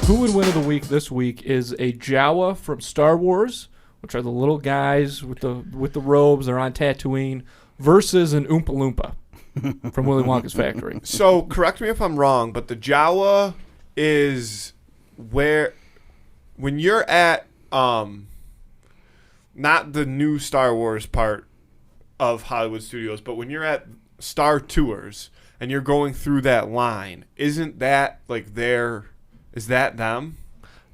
Who would win of the week this week is a Jawa from Star Wars, which are the little guys with the robes. They're on Tatooine, versus an Oompa Loompa from Willy Wonka's factory. So correct me if I'm wrong, but the Jawa is where when you're at not the new Star Wars part of Hollywood Studios, but when you're at Star Tours and you're going through that line, isn't that like is that them?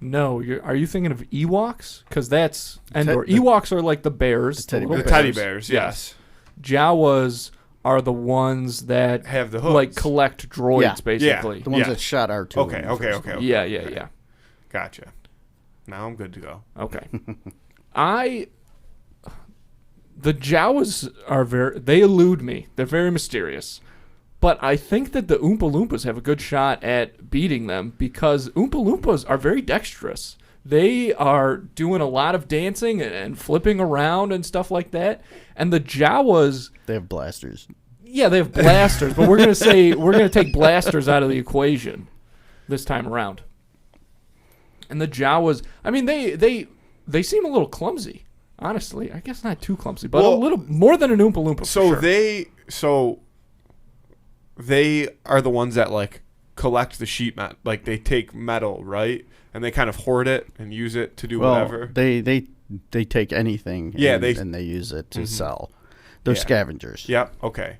No, are you thinking of Ewoks? Because that's Endor. Ewoks are like the bears. The teddy bears, yes. Jawas are the ones that have the hoods. Like collect droids, basically. The ones that shot R2. Okay. Yeah. Gotcha. Now I'm good to go. Okay. The Jawas are they elude me. They're very mysterious. But I think that the Oompa Loompas have a good shot at beating them because Oompa Loompas are very dexterous. They are doing a lot of dancing and flipping around and stuff like that. And the Jawas... They have blasters. Yeah, they have blasters. But we're going to take blasters out of the equation this time around. And the Jawas... I mean, they seem a little clumsy, honestly. I guess not too clumsy, but a little more than an Oompa Loompa for sure. They are the ones that like collect the sheet metal. Like they take metal, right? And they kind of hoard it and use it to do whatever. They take anything and they use it to sell. They're scavengers. Yep. Okay.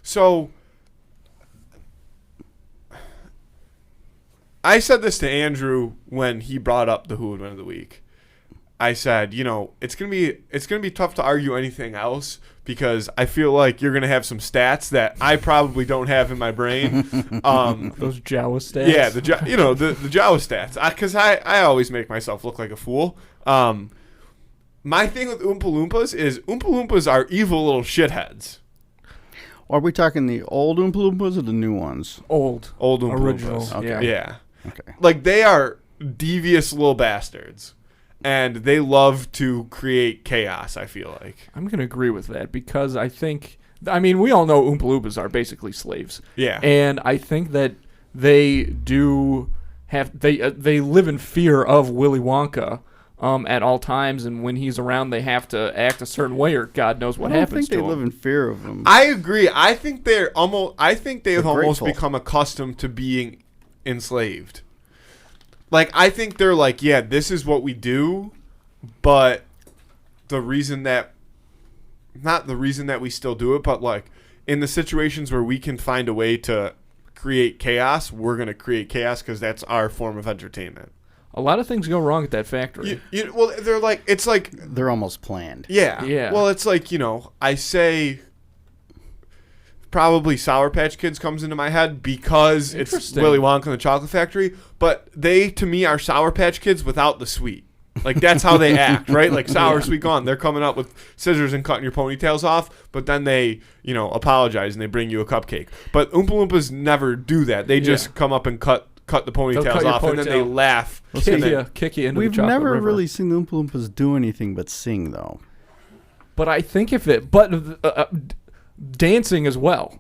So I said this to Andrew when he brought up the Who Would Win of the Week. I said, it's gonna be tough to argue anything else because I feel like you're gonna have some stats that I probably don't have in my brain. Those Jawa stats. Yeah, the Jawa stats. Because I always make myself look like a fool. My thing with Oompa Loompas is Oompa Loompas are evil little shitheads. Are we talking the old Oompa Loompas or the new ones? Old Oompa original. Loompas. Okay. Yeah. Okay. Like they are devious little bastards. And they love to create chaos, I feel like. I'm going to agree with that because we all know Oompa Loompas are basically slaves. Yeah. And I think that they do they live in fear of Willy Wonka at all times, and when he's around they have to act a certain way or God knows what happens to them. I don't think they live in fear of him. I agree. I think they've almost become accustomed to being enslaved. Like, I think they're like, yeah, this is what we do, but not the reason that we still do it, but like in the situations where we can find a way to create chaos, we're going to create chaos because that's our form of entertainment. A lot of things go wrong at that factory. Well, they're like, it's like... They're almost planned. Yeah. Well, it's like, I say... Probably Sour Patch Kids comes into my head because it's Willy Wonka and the Chocolate Factory, but they, to me, are Sour Patch Kids without the sweet. Like, that's how they act, right? Like, sour, sweet, gone. They're coming up with scissors and cutting your ponytails off, but then they, apologize and they bring you a cupcake. But Oompa Loompas never do that. They just come up and cut the ponytails off, and then they laugh. Kick you into the chocolate We've never river. really seen the Oompa Loompas do anything but sing, though. But I think dancing as well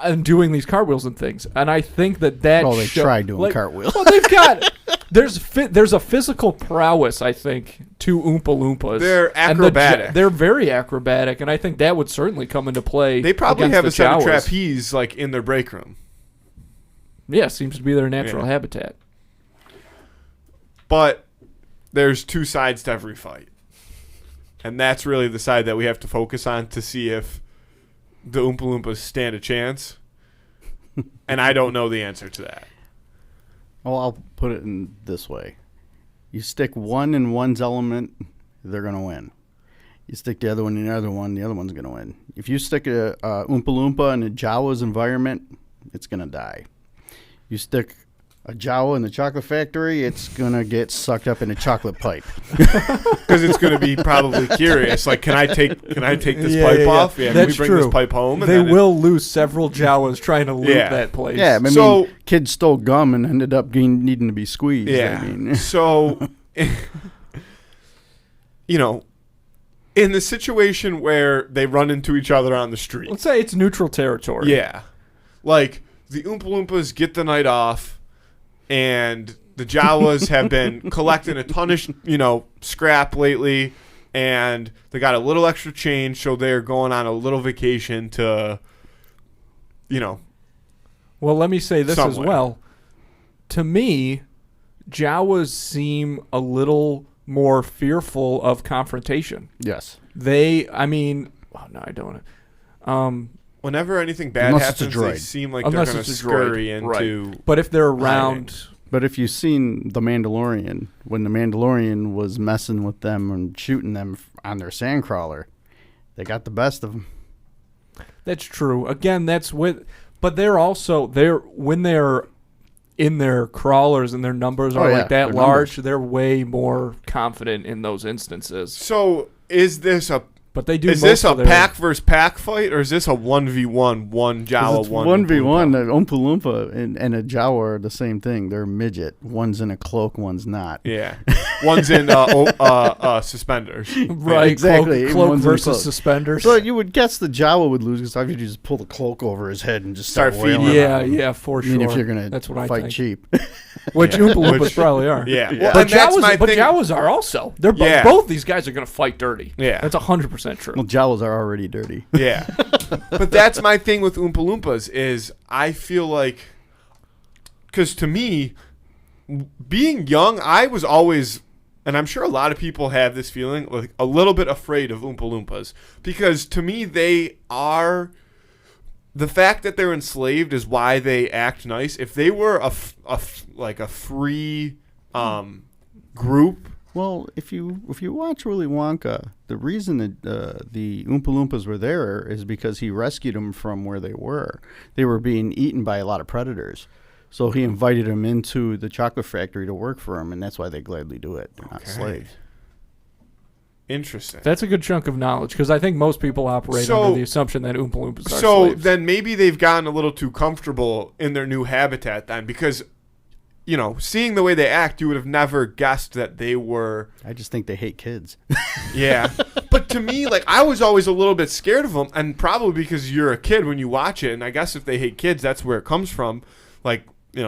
and doing these cartwheels and things, and I think they try doing cartwheels. Well, they've got there's a physical prowess, I think, to Oompa Loompas. They're acrobatic. They're very acrobatic, and I think that would certainly come into play. They probably have a set of trapeze like in their break room. Yeah, seems to be their natural habitat. But there's two sides to every fight, and that's really the side that we have to focus on to see if the Oompa Loompas stand a chance, and I don't know the answer to that. Well, I'll put it in this way. You stick one in one's element, they're going to win. You stick the other one in the other one's going to win. If you stick a Oompa Loompa in a Jawa's environment, it's going to die. You stick a Jawa in the chocolate factory, it's going to get sucked up in a chocolate pipe. Because it's going to be probably curious. Like, can I take this pipe off? Yeah, that's can we bring true. this pipe home? And they will lose several Jawas trying to loot that place. Yeah, I mean, kids stole gum and ended up needing to be squeezed. Yeah. I mean. So, in the situation where they run into each other on the street. Let's say it's neutral territory. Yeah. Like, the Oompa Loompas get the night off, and the Jawas have been collecting a ton of scrap lately, and they got a little extra change, so they're going on a little vacation to, Well, let me say this as somewhere. well. To me, Jawas seem a little more fearful of confrontation. Yes. I don't want to. Whenever anything bad Unless it's a happens, they droid. seem like Unless they're going to it's a droid, scurry into. But if they're around, But if you've seen The Mandalorian, when The Mandalorian was messing with them and shooting them on their sandcrawler, they got the best of them. that's true. Again, but when they're in their crawlers and their numbers are like that their large, they're way more confident in those instances. So is this a But they do. Is most this a of their, pack versus pack fight, or is this a 1v1, one Jawa, It's one 1v1. Oompa? Oompa Loompa and a Jawa are the same thing. They're midget. One's in a cloak, one's not. Yeah, one's in suspenders. Right? Exactly. Cloak One's in versus cloak. suspenders. So you would guess the Jawa would lose because you just pull the cloak over his head and just start Start feeding wailing. yeah, for I sure. mean, if you're gonna That's what I fight think. cheap. Which Yeah. Oompa Loompas Which- probably are. Yeah, Yeah. well, But and that's my thing. Jawas are also. Yeah. Both these guys are going to fight dirty. Yeah. That's 100% true. Well, Jawas are already dirty. Yeah, but that's my thing with Oompa Loompas is I feel like, because to me, being young, I was always, and I'm sure a lot of people have this feeling, like a little bit afraid of Oompa Loompas, because to me they are. The fact that they're enslaved is why they act nice. If they were a free group. Well, if you watch Willy Wonka, the reason that the Oompa Loompas were there is because he rescued them from where they were. They were being eaten by a lot of predators. So he invited them into the chocolate factory to work for him, and that's why they gladly do it. They're not Okay. slaves. Interesting. That's a good chunk of knowledge because I think most people operate So- under the assumption that Oompa Loompas are So slaves. then maybe they've gotten a little too comfortable in their new habitat then, because, seeing the way they act, you would have never guessed that they were. I just think they hate kids. Yeah. But to me, I was always a little bit scared of them, and probably because you're a kid when you watch it, and I guess if they hate kids, that's where it comes from,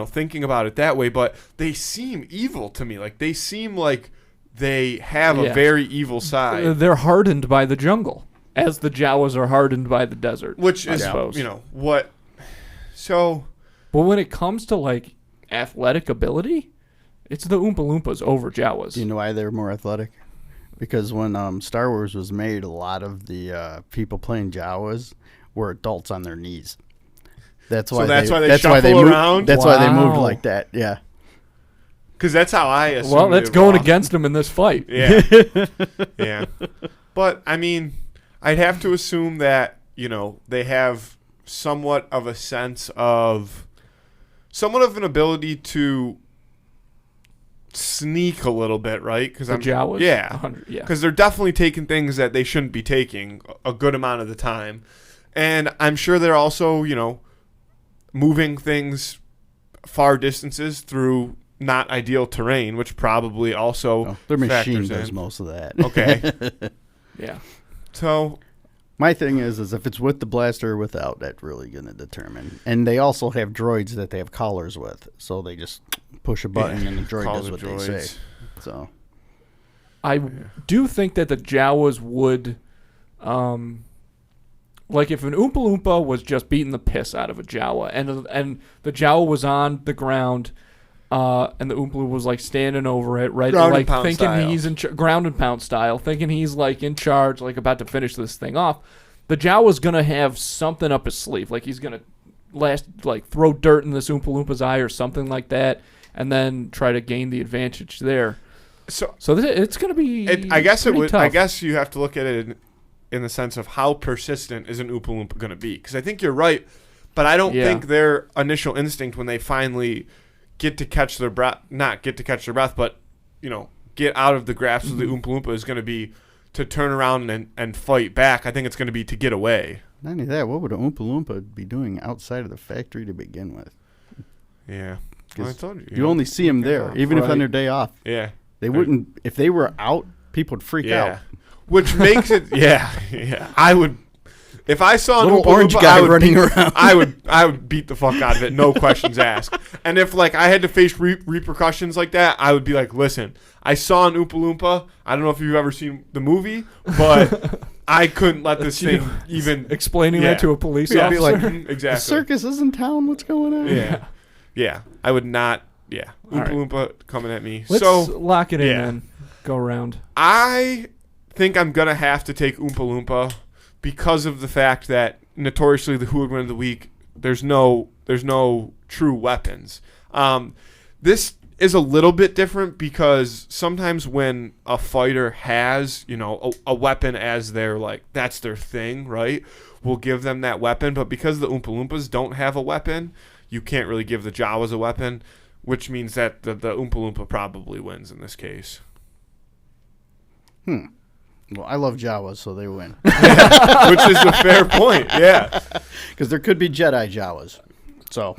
thinking about it that way. But they seem evil to me. They seem like they have a Yeah. very evil side. They're hardened by the jungle, as the Jawas are hardened by the desert. Which I is, suppose. what. So. But when it comes to athletic ability, it's the Oompa Loompas over Jawas. Do you know why they're more athletic? Because when Star Wars was made, a lot of the people playing Jawas were adults on their knees. That's why. That's why they that's why they shuffle moved, around? That's why they moved Wow. like that. Yeah. Because that's how I assume. Well, that's they going walk. against them in this fight. Yeah. Yeah. But, I mean, I'd have to assume that, they have somewhat of a sense of, somewhat of an ability to sneak a little bit, right? Because The Jawas? Yeah. 100, yeah. Because they're definitely taking things that they shouldn't be taking a good amount of the time. And I'm sure they're also, moving things far distances through not ideal terrain, which probably also Oh, their machine factors does in. most of that. Okay. Yeah. So, My thing is if it's with the blaster or without, that's really going to determine. And they also have droids that they have collars with, so they just push a button and the droid call does the what droids. they say. So I do think that the Jawas would, if an Oompa Loompa was just beating the piss out of a Jawa, and the Jawa was on the ground, and the Oompa Loompa was standing over it, right, Ground and pound thinking style. he's in ground and pound style, thinking he's in charge, about to finish this thing off. The Jawa's gonna have something up his sleeve, he's gonna throw dirt in this Oompa Loompa's eye or something like that, and then try to gain the advantage there. so It's going to be. I guess it pretty would. Tough. I guess you have to look at it in the sense of how persistent is an Oompa Loompa going to be? Because I think you're right, but I don't Yeah. think their initial instinct when they finally get to catch their breath, not get to catch their breath, but get out of the grasp of the Oompa Loompa is going to be to turn around and fight back. I think it's going to be to get away. not only that, what would an Oompa Loompa be doing outside of the factory to begin with? Yeah. Well, I 'Cause told you. You only see them there, even if Right. on their day off. Yeah. They wouldn't. If they were out, people would freak Yeah. out. Which makes it. Yeah. Yeah. I would. If I saw an Little Oompa orange Loompa, guy running around. I would beat the fuck out of it, no questions asked. And if like I had to face repercussions like that, I would be like, listen, I saw an Oompa Loompa. I don't know if you've ever seen the movie, but I couldn't let this thing even explaining that to a police I'd officer. be like, exactly. The circus is in town. What's going on? Yeah. I would not. Yeah, All Oompa right. Loompa coming at me. Let's so lock it in then. Go around. I think I'm gonna have to take Oompa Loompa because of the fact that notoriously the Who Would Win of the Week, there's no true weapons. This is a little bit different because sometimes when a fighter has, a weapon as their, like, that's their thing, right? We'll give them that weapon. But because the Oompa Loompas don't have a weapon, you can't really give the Jawas a weapon, which means that the Oompa Loompa probably wins in this case. Well, I love Jawas, so they win. Which is a fair point, yeah. Because there could be Jedi Jawas. So,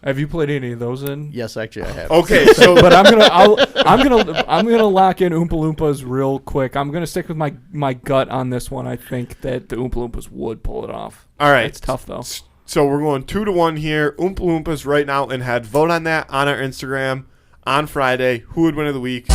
Have you played any of those in? yes, actually, I have. Okay, so But I'm gonna lock in Oompa Loompas real quick. I'm gonna stick with my gut on this one. I think that the Oompa Loompas would pull it off. all right. It's tough though. So we're going 2-1 here. Oompa Loompas right now in head. Vote on that on our Instagram on Friday. Who would win of the week?